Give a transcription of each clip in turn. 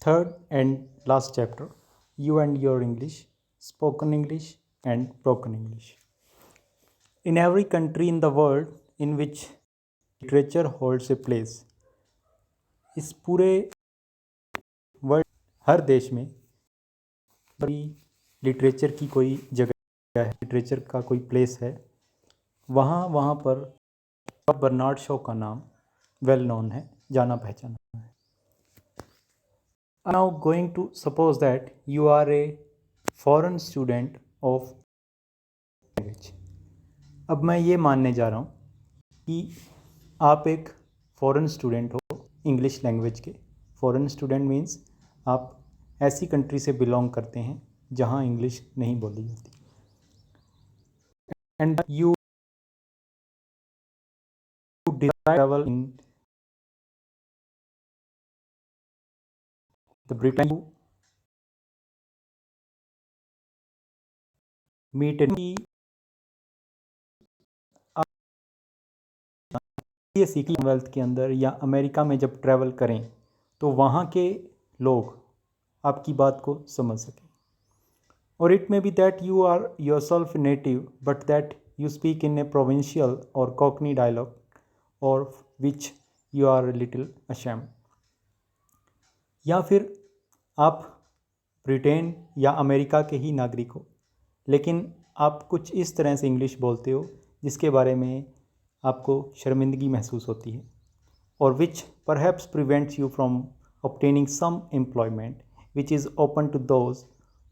Third and last chapter, You and Your English, Spoken English and Broken English. In every country in the world in which literature holds a place, इस पूरे world हर देश में भी literature की कोई जगह है, लिटरेचर का कोई प्लेस है, वहाँ पर बर्नार्ड शॉ का नाम वेल नोन है, जाना पहचाना है. Now going to suppose that you are a foreign student of language. अब मैं ये मानने जा रहा हूँ कि आप एक फॉरेन स्टूडेंट हो इंग्लिश लैंग्वेज के. फॉरेन स्टूडेंट मीन्स आप ऐसी कंट्री से बिलोंग करते हैं जहाँ इंग्लिश नहीं बोली जाती. And you travel in the Britain meet ये सीखी वेल्थ के अंदर या अमेरिका में जब ट्रैवल करें तो वहाँ के लोग आपकी बात को समझ सकें. और it may be that you are your self native but that you speak in a provincial or cockney dialogue or which you are little ashamed. या फिर आप ब्रिटेन या अमेरिका के ही नागरिक हो लेकिन आप कुछ इस तरह से इंग्लिश बोलते हो जिसके बारे में आपको शर्मिंदगी महसूस होती है और which perhaps prevents you from obtaining some employment which is open to those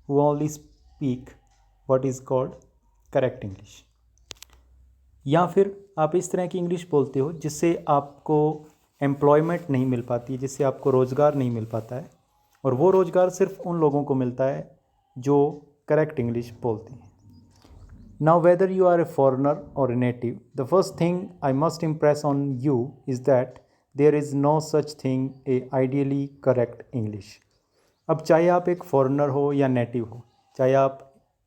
who only speak what is called correct English. या फिर आप इस तरह की इंग्लिश बोलते हो जिससे आपको एम्प्लॉयमेंट नहीं मिल पाती, जिससे आपको रोज़गार नहीं मिल पाता है और वो रोज़गार सिर्फ उन लोगों को मिलता है जो करेक्ट इंग्लिश बोलते हैं. Now whether you are a foreigner or a native, the first thing I must impress on you is that there is no such thing a ideally correct English. अब चाहे आप एक फॉरेनर हो या native हो, चाहे आप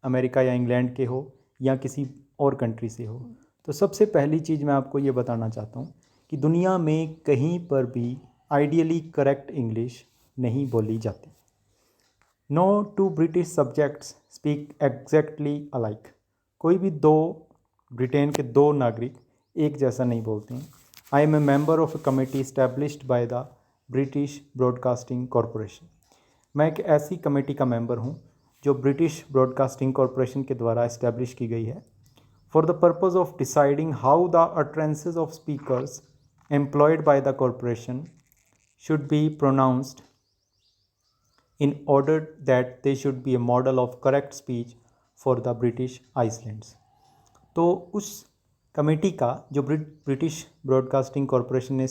अमेरिका या इंग्लैंड के हो या किसी और कंट्री से हो, तो सबसे पहली चीज़ मैं आपको ये बताना चाहता हूँ कि दुनिया में कहीं पर भी आइडियली करेक्ट इंग्लिश नहीं बोली जाती. No two British subjects speak exactly alike. कोई भी दो ब्रिटेन के दो नागरिक एक जैसा नहीं बोलते हैं. I am a member of a committee established by the British Broadcasting Corporation. मैं एक ऐसी कमेटी का मेंबर हूँ जो ब्रिटिश ब्रॉडकास्टिंग कॉरपोरेशन के द्वारा इस्टेब्लिश की गई है for the purpose of deciding how the utterances of speakers employed by the corporation should be pronounced in order that they should be a model of correct speech for the British Islands. तो उस committee का जो British Broadcasting corporation ने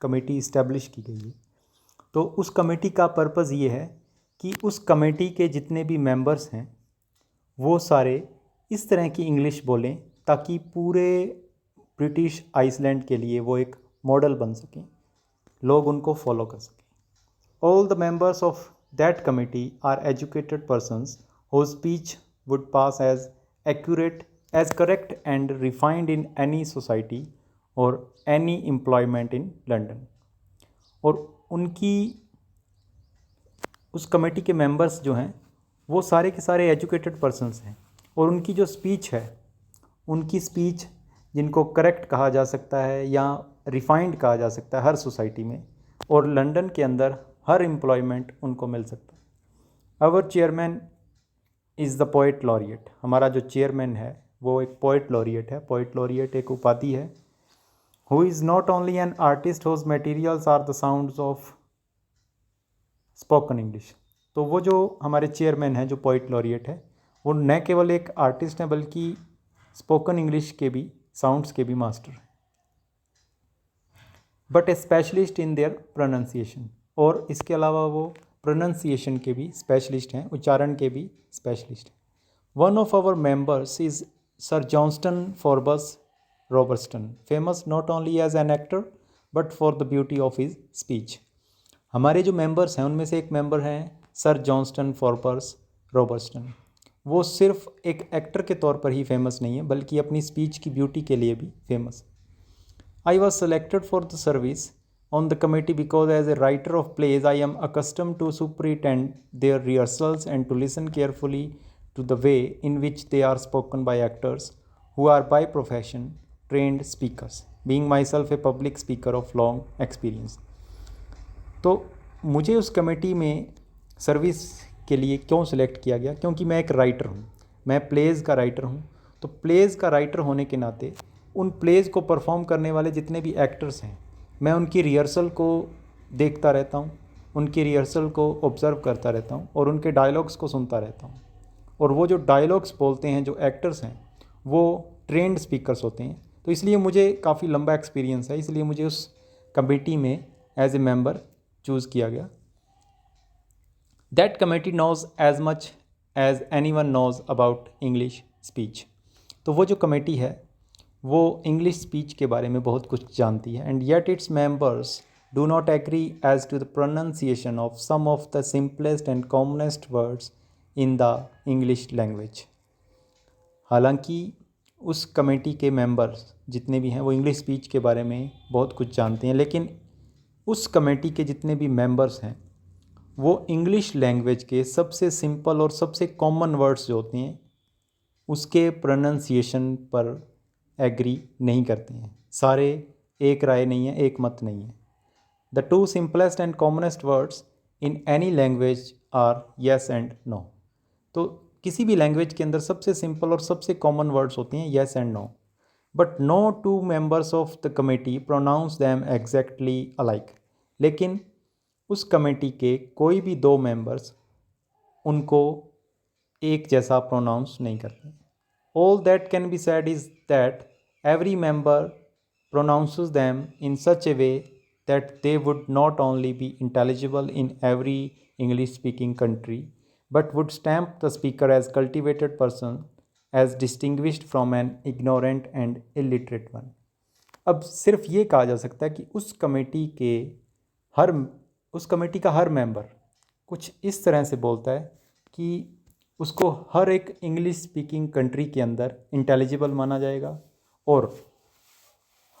committee establish की गई है, तो उस कमेटी का पर्पज़ ये है कि उस कमेटी के जितने भी मेंबर्स हैं वो सारे इस तरह की इंग्लिश बोलें ताकि पूरे ब्रिटिश आइसलैंड के लिए वो एक मॉडल बन सकें, लोग उनको फॉलो कर सकें. All the members of that committee are educated persons whose speech would pass as accurate, as correct and refined in any society or any employment in London. और उनकी उस कमेटी के मेंबर्स जो हैं वो सारे के सारे एजुकेटेड पर्सन्स हैं और उनकी जो स्पीच है, उनकी स्पीच जिनको करेक्ट कहा जा सकता है या रिफाइंड कहा जा सकता है हर सोसाइटी में, और लंदन के अंदर हर एम्प्लॉयमेंट उनको मिल सकता है. Our chairman is the poet laureate. हमारा जो चेयरमैन है वो एक पोइट लॉरिएट है. पोइट लॉरिएट एक उपाधि है. Who is not only an artist whose materials are the sounds of spoken English. तो वो जो हमारे चेयरमैन हैं जो पोइट लॉरिएट है वो न केवल एक आर्टिस्ट हैं बल्कि स्पोकन इंग्लिश के भी साउंड्स के भी मास्टर हैं, but A specialist in their pronunciation. और इसके अलावा वो प्रोनाउंसिएशन के भी स्पेशलिस्ट हैं, उच्चारण के भी स्पेशलिस्ट हैं. One of our members is Sir Johnston Forbes Robertson, famous not only as an actor but for the beauty of his speech. हमारे जो मेंबर्स हैं उनमें से एक मेंबर हैं सर जॉनस्टन फॉरबस रॉबर्टसन. वो सिर्फ एक एक्टर के तौर पर ही फेमस नहीं है बल्कि अपनी स्पीच की ब्यूटी के लिए भी फेमस है. I was selected for the service on the committee because as a writer of plays, I am accustomed to superintend their rehearsals and to listen carefully to the way in which they are spoken by actors who are by profession trained speakers, being myself a public speaker of long experience. तो मुझे उस committee में service के लिए क्यों select किया गया? क्योंकि मैं एक राइटर हूँ, मैं प्लेज़ का राइटर हूँ। तो प्लेज़ का राइटर होने के नाते उन प्लेज़ को परफॉर्म करने वाले जितने भी एक्टर्स हैं, मैं उनकी रिहर्सल को देखता रहता हूँ, उनकी रिहर्सल को ऑब्ज़र्व करता रहता हूँ और उनके डायलॉग्स को सुनता रहता हूँ। और वो जो डायलॉग्स बोलते हैं, जो एक्टर्स हैं, वो ट्रेंड स्पीकर्स होते हैं। तो इसलिए मुझे काफ़ी लंबा एक्सपीरियंस है, इसलिए मुझे उस कमेटी में एज ए मेंबर चूज़ किया गया। That committee knows as much as anyone knows about English speech. तो वो जो कमेटी है वो इंग्लिश स्पीच के बारे में बहुत कुछ जानती है। And yet its members do not agree as to the pronunciation of some of the simplest and commonest words in the English language. हालांकि उस कमेटी के मेंबर्स जितने भी हैं वो इंग्लिश स्पीच के बारे में बहुत कुछ जानते हैं, लेकिन उस कमेटी के जितने भी मेंबर्स हैं वो इंग्लिश लैंग्वेज के सबसे सिंपल और सबसे कॉमन वर्ड्स जो होते हैं उसके प्रोनाउंसिएशन पर एग्री नहीं करते हैं। सारे एक राय नहीं है, एक मत नहीं है। The two simplest and commonest words in any language are yes and no. तो किसी भी लैंग्वेज के अंदर सबसे सिंपल और सबसे कॉमन वर्ड्स होते हैं yes and no, but no two members of the committee pronounce them exactly alike. लेकिन उस कमेटी के कोई भी दो मेंबर्स उनको एक जैसा प्रोनाउंस नहीं करते। All that can be said is that every member pronounces them in such a way that they would not only be intelligible in every English speaking country but would stamp the speaker as cultivated person as distinguished from an ignorant and illiterate one. अब सिर्फ ये कहा जा सकता है कि उस committee का हर मेंबर कुछ इस तरह से बोलता है कि उसको हर एक इंग्लिश स्पीकिंग कंट्री के अंदर इंटेलिजिबल माना जाएगा और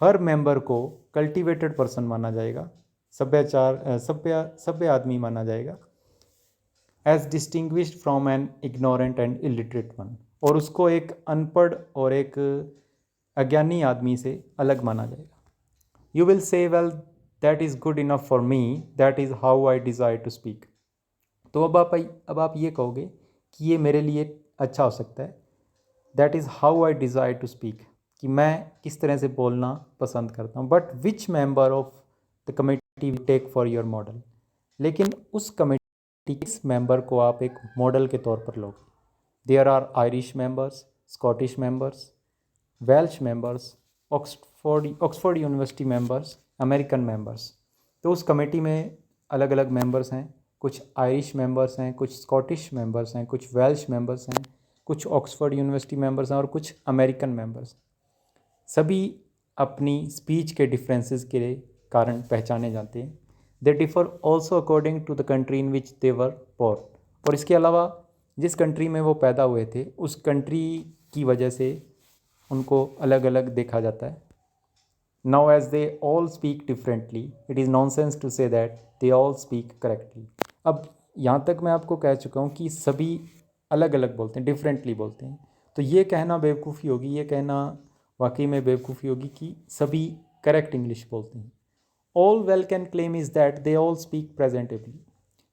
हर मेंबर को कल्टिवेटेड पर्सन माना जाएगा, सभ्य आदमी माना जाएगा, as distinguished from an ignorant and illiterate one, और उसको एक अनपढ़ और एक अज्ञानी आदमी से अलग माना जाएगा। You will say well that is good enough for me, that is how I desire to speak. तो अब आप ये कहोगे कि ये मेरे लिए अच्छा हो सकता है, that is how I desire to speak, कि मैं किस तरह से बोलना पसंद करता हूँ। But which member of the committee will take for your model. लेकिन उस कमेटी किस मेंबर को आप एक मॉडल के तौर पर लोगे। There are Irish members, Scottish members, Welsh members, Oxford University members, American members. तो उस कमेटी में अलग अलग मेंबर्स हैं, कुछ आयरिश मेंबर्स हैं, कुछ स्कॉटिश मेंबर्स हैं, कुछ वेल्श मेंबर्स हैं, कुछ ऑक्सफोर्ड यूनिवर्सिटी मेंबर्स हैं और कुछ अमेरिकन मेंबर्स। सभी अपनी स्पीच के डिफरेंसेस के कारण पहचाने जाते हैं। They differ also according to the country in which they were born. और इसके अलावा जिस कंट्री में वो पैदा हुए थे उस कंट्री की वजह से उनको अलग अलग देखा जाता है। Now as they all speak differently it is nonsense to say that they all speak correctly. अब यहाँ तक मैं आपको कह चुका हूँ कि सभी अलग अलग बोलते हैं, डिफरेंटली बोलते हैं। तो ये कहना बेवकूफ़ी होगी, ये कहना वाकई में बेवकूफ़ी होगी कि सभी करेक्ट इंग्लिश बोलते हैं। All well can claim is that they all speak presentably.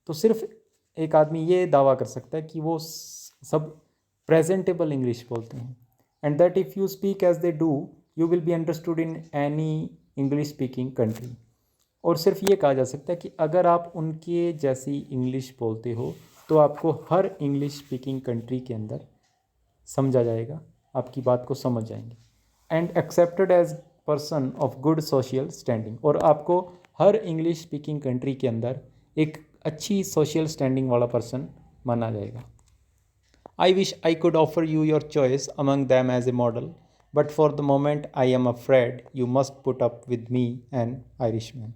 तो सिर्फ एक आदमी ये दावा कर सकता है कि वो सब प्रेजेंटेबल इंग्लिश बोलते हैं। And that if you speak as they do you will be understood in any English speaking country. और सिर्फ ये कहा जा सकता है कि अगर आप उनके जैसी इंग्लिश बोलते हो तो आपको हर इंग्लिश स्पीकिंग कंट्री के अंदर समझा जाएगा, आपकी बात को समझ जाएंगे। And accepted as person of good social standing, और आपको हर इंग्लिश स्पीकिंग कंट्री के अंदर एक अच्छी सोशल स्टैंडिंग वाला पर्सन माना जाएगा। I wish I could offer you your choice among them as a model, but for the moment I am afraid you must put up with me an Irishman.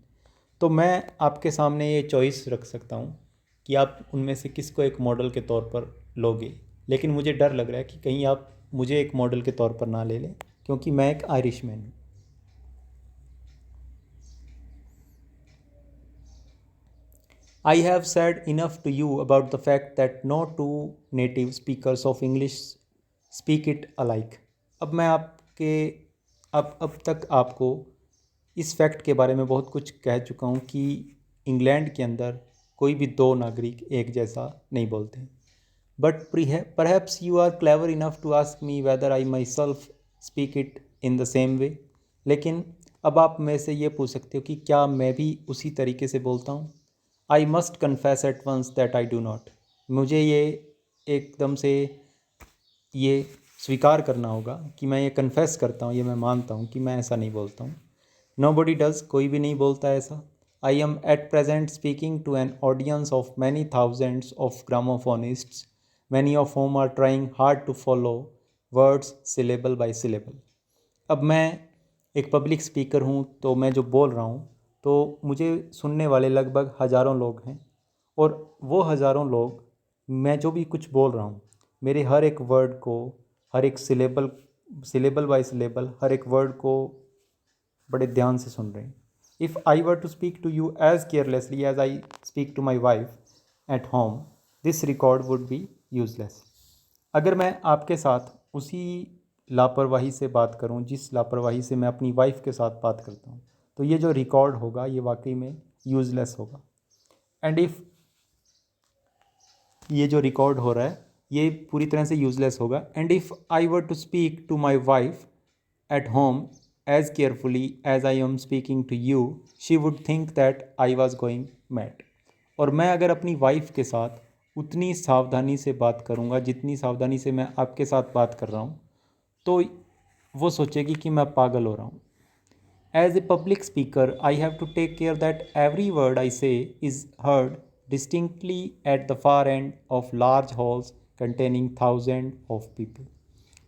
तो मैं आपके सामने ये choice रख सकता हूँ कि आप उनमें से किसको एक मॉडल के तौर पर लोगे, लेकिन मुझे डर लग रहा है कि कहीं आप मुझे एक मॉडल के तौर पर ना ले लें, क्योंकि मैं एक आयरिशमैन हूँ। I have said enough to you about the fact that no two native speakers of English speak it alike. अब मैं आपके अब तक आपको इस फैक्ट के बारे में बहुत कुछ कह चुका हूँ कि इंग्लैंड के अंदर कोई भी दो नागरिक एक जैसा नहीं बोलते. But perhaps you are clever enough to ask me whether I myself speak it in the same way. लेकिन अब आप मेरे से ये पूछ सकते हो कि क्या मैं भी उसी तरीके से बोलता हूँ. I must confess at once that I do not. मुझे ये एकदम से ये स्वीकार करना होगा कि मैं ये कन्फेस करता हूँ, ये मैं मानता हूँ कि मैं ऐसा नहीं बोलता हूँ. Nobody does, कोई भी नहीं बोलता ऐसा. I am at present speaking to an audience of many thousands of gramophonists, many of whom are trying hard to follow words syllable by syllable. अब मैं एक पब्लिक स्पीकर हूँ, तो मैं जो बोल रहा हूँ तो मुझे सुनने वाले लगभग हज़ारों लोग हैं, और वो हज़ारों लोग मैं जो भी कुछ बोल रहा हूँ मेरे हर एक वर्ड को, हर एक सिलेबल बाय सिलेबल, हर एक वर्ड को बड़े ध्यान से सुन रहे हैं. If I were to speak to you as carelessly as I speak to my wife at home, this record would be useless. अगर मैं आपके साथ उसी लापरवाही से बात करूं जिस लापरवाही से मैं अपनी वाइफ के साथ बात करता हूं, तो ये जो रिकॉर्ड होगा ये वाकई में यूजलेस होगा. एंड इफ़ ये जो रिकॉर्ड हो रहा है ये पूरी तरह से यूजलेस होगा. And if I were to speak to my wife at home as carefully as I am speaking to you, she would think that I was going mad. और मैं अगर अपनी वाइफ के साथ उतनी सावधानी से बात करूँगा जितनी सावधानी से मैं आपके साथ बात कर रहा हूँ, तो वो सोचेगी कि मैं पागल हो रहा हूँ. As a public speaker, I have to take care that every word I say is heard distinctly at the far end of large halls containing thousands of people.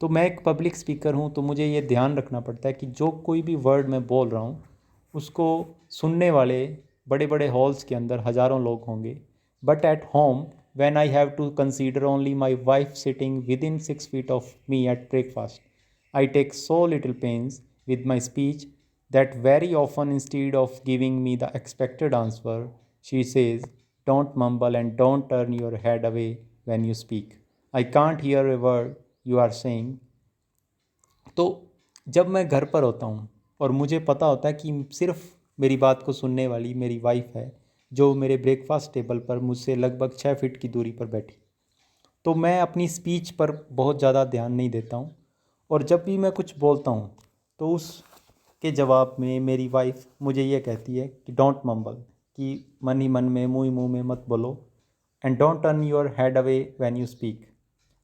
तो मैं एक पब्लिक स्पीकर हूँ, तो मुझे ये ध्यान रखना पड़ता है कि जो कोई भी वर्ड मैं बोल रहा हूँ उसको सुनने वाले बड़े बड़े हॉल्स के अंदर हज़ारों लोग होंगे. But at home when I have to consider only my wife sitting within 6 feet of me at breakfast, I take so little pains with my speech that very often instead of giving me the expected answer, she says, "Don't mumble and don't turn your head away when you speak. I can't hear a word you are saying." तो जब मैं घर पर होता हूँ और मुझे पता होता है कि सिर्फ मेरी बात को सुनने वाली मेरी वाइफ है जो मेरे ब्रेकफास्ट टेबल पर मुझसे लगभग 6 फीट की दूरी पर बैठी, तो मैं अपनी स्पीच पर बहुत ज़्यादा ध्यान नहीं देता हूँ. और जब भी मैं कुछ बोलता हूँ तो उसके जवाब में मेरी वाइफ मुझे ये कहती है कि डोंट मम्बल, कि मन ही मन में मुँह ही मुँह में मत बोलो. And don't turn your head away when you speak,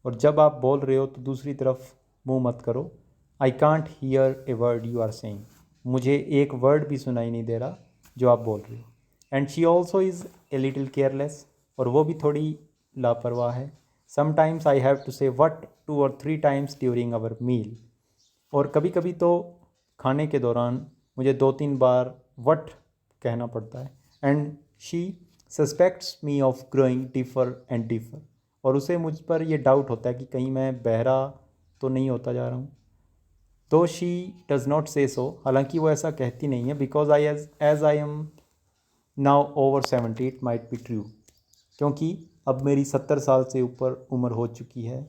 और जब आप बोल रहे हो तो दूसरी तरफ मुँह मत करो. I can't hear a word you are saying, मुझे एक वर्ड भी सुनाई नहीं दे रहा जो आप बोल रहे हो. And she also is a little careless, और वो भी थोड़ी लापरवाह है. Sometimes I have to say what 2 or 3 times during our meal, और कभी कभी तो खाने के दौरान मुझे 2-3 बार वट कहना पड़ता है. And she suspects me of growing differ and differ, और उसे मुझ पर यह डाउट होता है कि कहीं मैं बहरा तो नहीं होता जा रहा हूँ. तो शी डज़ नॉट से सो, हालांकि वो ऐसा कहती नहीं है. Because as I am now over 70, it might be true, क्योंकि अब मेरी 70 साल से ऊपर उम्र हो चुकी है,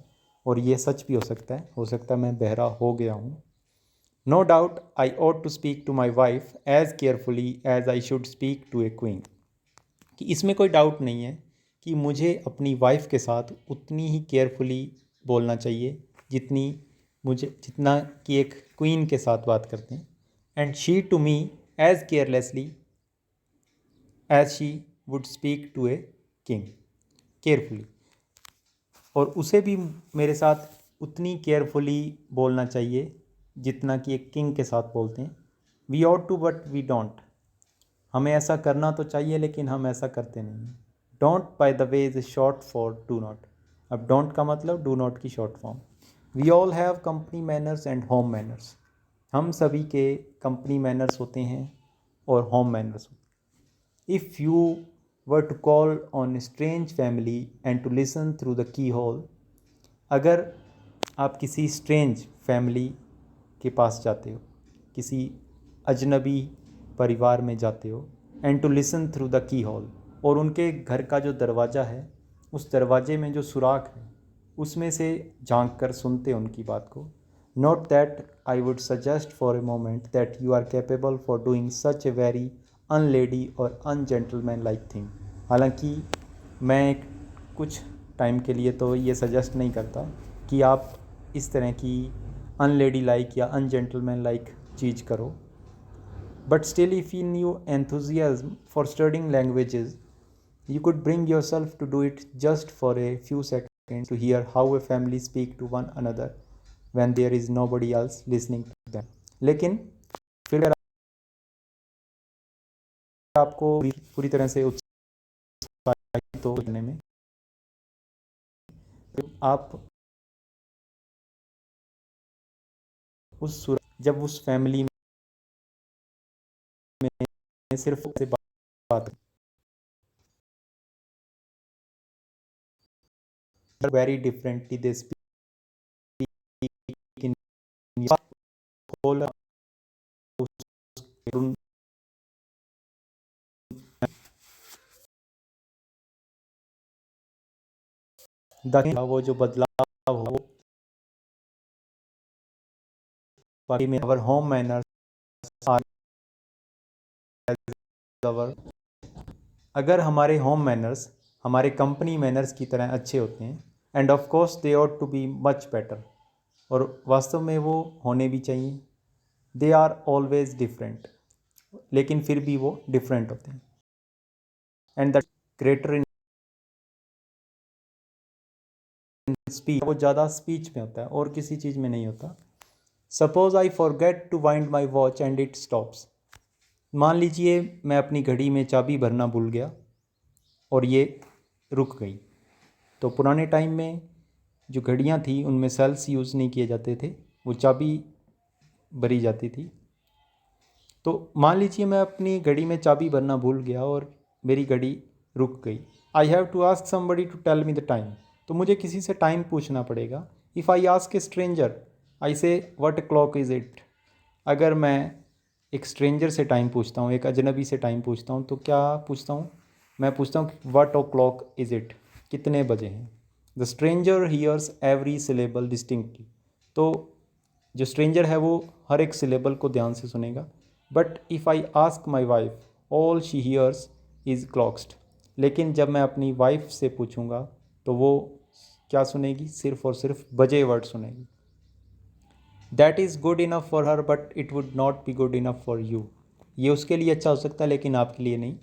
और ये सच भी हो सकता है मैं बहरा हो गया हूँ. No doubt I ought to speak to my wife as carefully as I should speak to a queen, कि इसमें कोई डाउट नहीं है कि मुझे अपनी वाइफ के साथ उतनी ही केयरफुली बोलना चाहिए जितना कि एक क्वीन के साथ बात करते हैं. And she to me as carelessly as she would speak to a king carefully, और उसे भी मेरे साथ उतनी केयरफुली बोलना चाहिए जितना कि एक किंग के साथ बोलते हैं. We ought to but we don't, हमें ऐसा करना तो चाहिए लेकिन हम ऐसा करते नहीं हैं. Don't by the way is short for do not. अब डोंट का मतलब डू नॉट की short form. We all have company manners and home manners, हम सभी के कंपनी मैनर्स होते हैं और होम मैनर्स होते हैं. If you were to call on a strange family and to listen through the keyhole, अगर आप किसी स्ट्रेंज फैमिली के पास जाते हो, किसी अजनबी परिवार में जाते हो, and to listen through the keyhole, और उनके घर का जो दरवाज़ा है, उस दरवाजे में जो सुराख है, उसमें से झांक कर सुनते उनकी बात को। Not that I would suggest for a moment that you are capable for doing such a very unlady or ungentleman like thing. हालांकि मैं कुछ टाइम के लिए तो ये सजेस्ट नहीं करता कि आप इस तरह की अनलेडी लाइक या अनजेंटलमैन लाइक चीज़ करो। But still, if in you enthusiasm for studying languages, you could bring yourself to do it just for a few seconds to hear how a family speak to one another when there is nobody else listening to them. लेकिन फिर अगर आपको पूरी तरह से उत्साहित तो करने में, तो आप जब उस फैमिली में सिर्फ से बात very differently they speak in whole वो जो बदलाव हो बाकी में our home manners are our अगर हमारे होम मैनर्स हमारे कंपनी मैनर्स की तरह अच्छे होते हैं, and of course they ought to be much better, और वास्तव में वो होने भी चाहिए। दे आर ऑलवेज डिफरेंट, लेकिन फिर भी वो डिफरेंट होते हैं। And the greater in speech, वो ज़्यादा स्पीच में होता है और किसी चीज़ में नहीं होता। Suppose I forget to wind my watch and it stops. मान लीजिए मैं अपनी घड़ी में चाबी भरना भूल गया और ये रुक गई। तो पुराने टाइम में जो घड़ियाँ थी उनमें सेल्स यूज़ नहीं किए जाते थे, वो चाबी भरी जाती थी। तो मान लीजिए मैं अपनी घड़ी में चाबी भरना भूल गया और मेरी घड़ी रुक गई। I have to ask somebody to tell me the time. तो मुझे किसी से टाइम पूछना पड़ेगा। If I ask a stranger I say what clock is it. अगर मैं एक स्ट्रेंजर से टाइम पूछता हूँ, एक अजनबी से टाइम पूछता हूँ, तो क्या पूछता हूँ? मैं पूछता हूँ what o'clock is it, कितने बजे हैं। The stranger hears every syllable distinctly. तो जो स्ट्रेंजर है वो हर एक सिलेबल को ध्यान से सुनेगा। But if I ask my wife all she hears is clocked. लेकिन जब मैं अपनी वाइफ से पूछूंगा तो वो क्या सुनेगी? सिर्फ और सिर्फ बजे वर्ड सुनेगी। That is good enough for her but it would not be good enough for you. ये उसके लिए अच्छा हो सकता है लेकिन आपके लिए नहीं।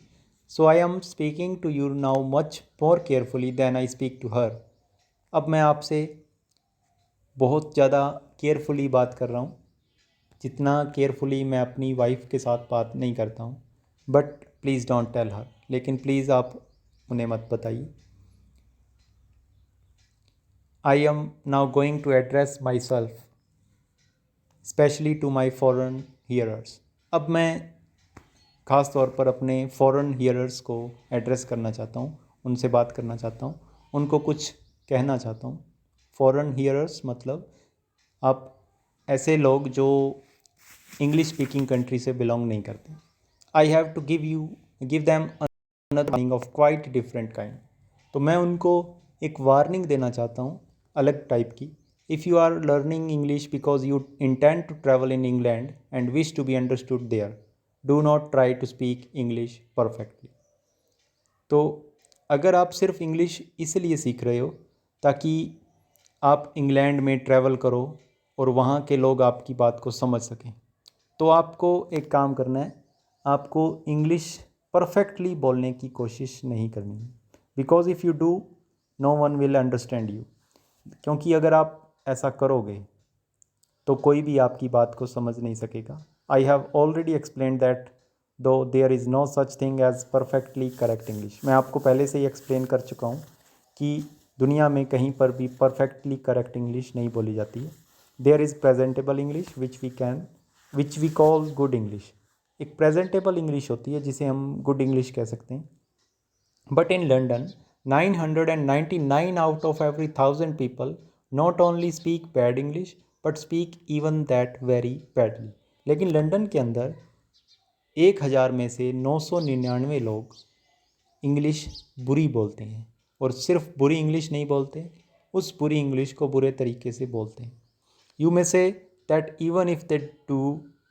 So I am speaking to you now much more carefully than I speak to her. अब मैं आपसे बहुत ज़्यादा केयरफुली बात कर रहा हूँ, जितना केयरफुली मैं अपनी वाइफ के साथ बात नहीं करता हूँ। But please don't tell her. लेकिन प्लीज़ आप उन्हें मत बताइए। I am now going to address myself specially to my foreign hearers. अब मैं ख़ास तौर पर अपने फॉरेन हियरर्स को एड्रेस करना चाहता हूँ, उनसे बात करना चाहता हूँ, उनको कुछ कहना चाहता हूँ। फॉरेन हियरर्स मतलब आप ऐसे लोग जो इंग्लिश स्पीकिंग कंट्री से बिलोंग नहीं करते। I have to give them another meaning of quite different kind. तो मैं उनको एक वार्निंग देना चाहता हूँ अलग टाइप की। If you are learning English because you intend to travel in England and wish to be understood there, do not try to speak English perfectly. तो अगर आप सिर्फ इंग्लिश इसलिए सीख रहे हो ताकि आप इंग्लैंड में ट्रैवल करो और वहाँ के लोग आपकी बात को समझ सकें, तो आपको एक काम करना है, आपको इंग्लिश परफेक्टली बोलने की कोशिश नहीं करनी है। Because if you do no one will understand you. क्योंकि अगर आप ऐसा करोगे तो कोई भी आपकी बात को समझ नहीं सकेगा। I have already explain that though there is no such thing as perfectly correct English. मैं आपको पहले से ही एक्सप्लेन कर चुका हूँ कि दुनिया में कहीं पर भी परफेक्टली करेक्ट इंग्लिश नहीं बोली जाती है। There is presentable English which we call good English. एक प्रेजेंटेबल इंग्लिश होती है जिसे हम गुड इंग्लिश कह सकते हैं। But in London 999 out of every 1000 people not only speak bad English but speak even that very badly. लेकिन London के अंदर 1000 में से 999 लोग इंग्लिश बुरी बोलते हैं, और सिर्फ बुरी इंग्लिश नहीं बोलते, उस बुरी इंग्लिश को बुरे तरीके से बोलते हैं. You may say that even if they do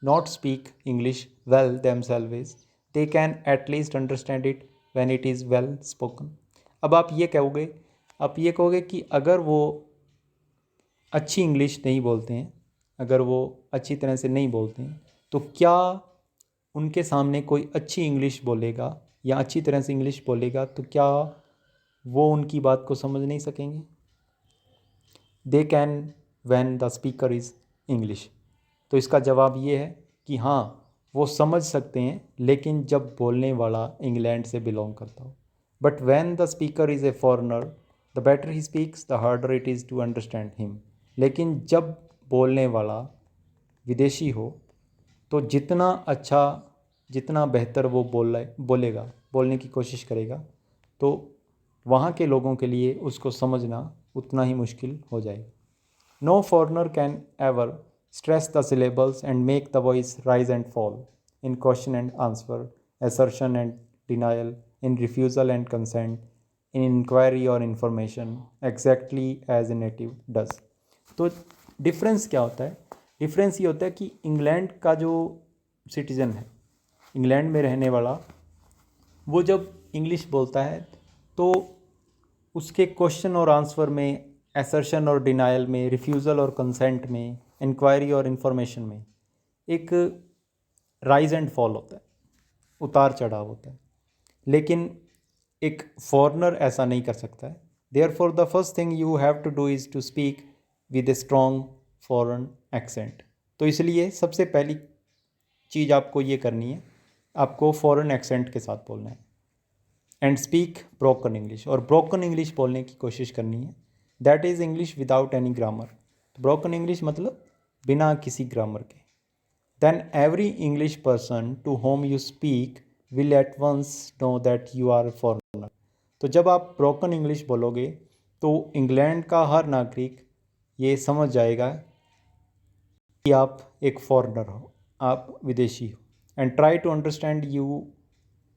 not speak English well themselves, they can at least understand it when it is well spoken. अब आप ये कहोगे कि अगर वो अच्छी इंग्लिश नहीं बोलते हैं, अगर वो अच्छी तरह से नहीं बोलते हैं, तो क्या उनके सामने कोई अच्छी इंग्लिश बोलेगा या अच्छी तरह से इंग्लिश बोलेगा तो क्या वो उनकी बात को समझ नहीं सकेंगे? They can when the speaker is English. तो इसका जवाब ये है कि हाँ, वो समझ सकते हैं, लेकिन जब बोलने वाला इंग्लैंड से बिलोंग करता हो. But when the speaker is a foreigner, the better he speaks the harder it is to understand him. लेकिन जब बोलने वाला विदेशी हो तो जितना अच्छा, जितना बेहतर वो बोलेगा, बोलने की कोशिश करेगा, तो वहाँ के लोगों के लिए उसको समझना उतना ही मुश्किल हो जाएगा. No foreigner can ever stress the syllables and make the voice rise and fall in question and answer, assertion and denial, in refusal and consent, in inquiry or information, exactly as a native does. तो difference क्या होता है? Difference ये होता है कि England का जो सिटीज़न है, इंग्लैंड में रहने वाला, वो जब इंग्लिश बोलता है तो उसके क्वेश्चन और आंसर में, असर्शन और डिनायल में, रिफ्यूज़ल और कंसेंट में, इंक्वायरी और इन्फॉर्मेशन में एक राइज एंड फॉल होता है, उतार चढ़ाव होता है. लेकिन एक फॉरेनर ऐसा नहीं कर सकता है. Therefore the first thing you have to do is to speak with a strong foreign accent. तो इसलिए सबसे पहली चीज़ आपको ये करनी है, आपको फॉरेन एक्सेंट के साथ बोलना है. एंड स्पीक ब्रोकन इंग्लिश, और ब्रोकन इंग्लिश बोलने की कोशिश करनी है. That is English without any grammar. Broken English मतलब बिना किसी ग्रामर के. Then every English person to whom you speak will at once know that you are a foreigner. तो जब आप ब्रोकन इंग्लिश बोलोगे तो इंग्लैंड का हर नागरिक ये समझ जाएगा कि आप एक फॉरेनर हो, आप विदेशी हो. And try to understand you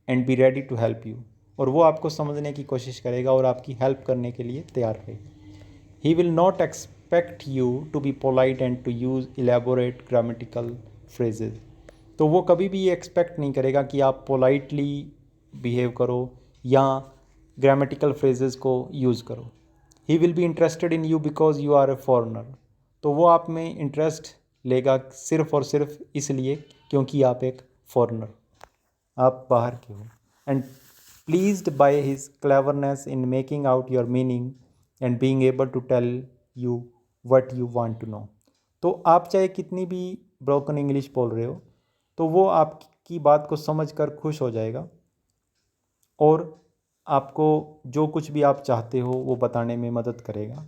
and be ready to help you. और वो आपको समझने की कोशिश करेगा और आपकी हेल्प करने के लिए तैयार रहेगा. He will not expect you to be polite and to use elaborate grammatical phrases. तो वो कभी भी ये एक्सपेक्ट नहीं करेगा कि आप पोलाइटली बिहेव करो या ग्रामेटिकल फ्रेजेस को यूज़ करो. He will be interested in you because you are a foreigner. तो वो आप में इंटरेस्ट लेगा सिर्फ और सिर्फ इसलिए क्योंकि आप एक फॉरेनर, आप बाहर के हो. And pleased by his cleverness in making out your meaning and being able to tell you what you want to know. तो आप चाहे कितनी भी ब्रोकन इंग्लिश बोल रहे हो, तो वो आपकी बात को समझकर खुश हो जाएगा और आपको जो कुछ भी आप चाहते हो वो बताने में मदद करेगा.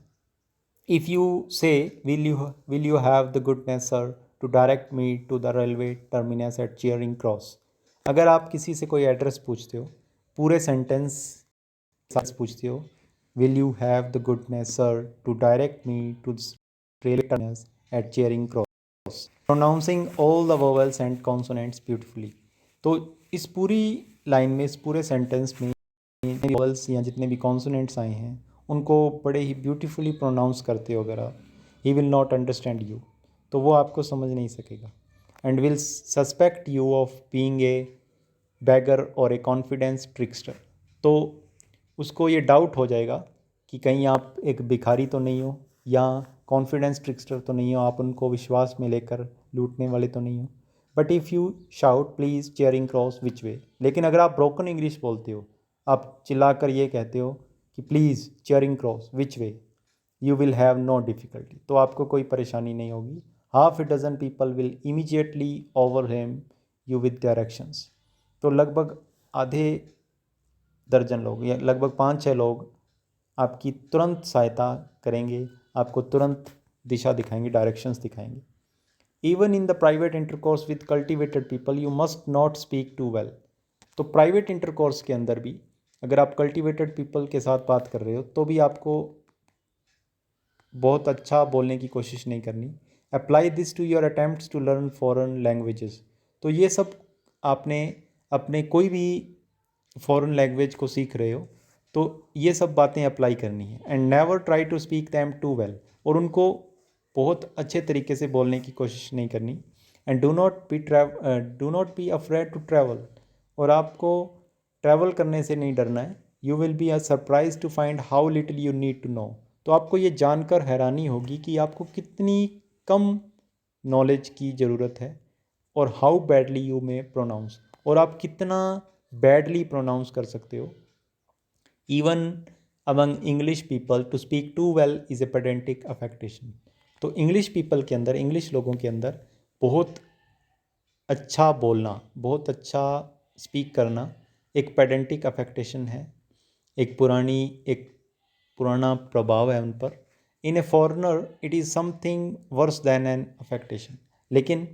If you say will you have the goodness sir to direct me to the railway terminus at Charing Cross. अगर आप किसी से कोई एड्रेस पूछते हो, पूरे सेंटेंस पूछते हो, will you have the goodness sir to direct me to railway terminus at Charing Cross, pronouncing all the vowels and consonants beautifully. तो इस पूरी लाइन में, इस पूरे सेंटेंस में वोवेल्स या जितने भी कॉन्सोनेंट्स आए हैं उनको बड़े ही ब्यूटीफुली प्रोनाउंस करते हो अगर आप. ही विल नॉट अंडरस्टैंड यू. तो वो आपको समझ नहीं सकेगा. And will suspect you of being a bagger और ए कॉन्फिडेंस ट्रिक्स्टर. तो उसको ये डाउट हो जाएगा कि कहीं आप एक भिखारी तो नहीं हो या कॉन्फिडेंस ट्रिक्स्टर तो नहीं हो, आप उनको विश्वास में लेकर लूटने वाले तो नहीं हो. But if you shout please Charing Cross which way. लेकिन अगर आप ब्रोकन इंग्लिश बोलते हो, आप चिल्लाकर ये कहते हो कि please Charing Cross which way, you will have no difficulty. तो आपको कोई परेशानी नहीं होगी. Half a dozen people will immediately overwhelm you with directions. तो लगभग आधे दर्जन लोग या लगभग 5-6 लोग आपकी तुरंत सहायता करेंगे, आपको तुरंत दिशा दिखाएंगे, डायरेक्शंस दिखाएंगे. Even in the private intercourse with cultivated people you must not speak too well. तो प्राइवेट इंटरकोर्स के अंदर भी अगर आप कल्टिवेटेड पीपल के साथ बात कर रहे हो तो भी आपको बहुत अच्छा बोलने की कोशिश नहीं करनी. Apply this to your attempts to learn foreign languages. तो ये सब आपने अपने कोई भी फॉरेन लैंग्वेज को सीख रहे हो तो ये सब बातें अप्लाई करनी है। And never try to speak them too well, और उनको बहुत अच्छे तरीके से बोलने की कोशिश नहीं करनी। And do not be afraid to travel, और आपको ट्रैवल करने से नहीं डरना है। You will be a surprise to find how little you need to know, तो आपको ये जानकर हैरानी होगी कि आपको कितनी कम नॉलेज की ज़रूरत है। और how badly you may pronounce, और आप कितना बैडली प्रोनाउंस कर सकते हो। Even among English people to speak too well is a pedantic affectation, तो इंग्लिश पीपल के अंदर, इंग्लिश लोगों के अंदर बहुत अच्छा बोलना, बहुत अच्छा स्पीक करना एक पेडेंटिक अफेक्टेशन है, एक पुराना प्रभाव है उन पर। In a foreigner it is something worse than an affectation, लेकिन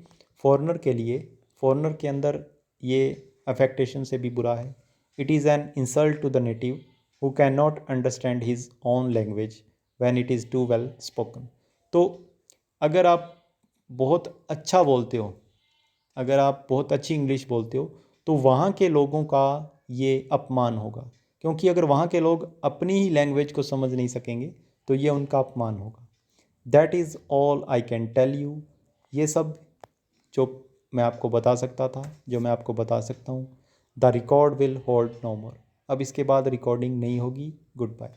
फॉरनर के लिए, फॉरनर के अंदर ये अफेक्टेशन से भी बुरा है। It is an insult to the native who can not understand his own language when it is too well spoken. तो अगर आप बहुत अच्छा बोलते हो, अगर आप बहुत अच्छी इंग्लिश बोलते हो, तो वहाँ के लोगों का ये अपमान होगा, क्योंकि अगर वहाँ के लोग अपनी ही लैंग्वेज को समझ नहीं सकेंगे तो ये उनका अपमान होगा। That is all I can tell you, ये सब जो मैं आपको बता सकता था, जो मैं आपको बता सकता हूँ। The record will hold no more, अब इसके बाद रिकॉर्डिंग नहीं होगी। Good bye.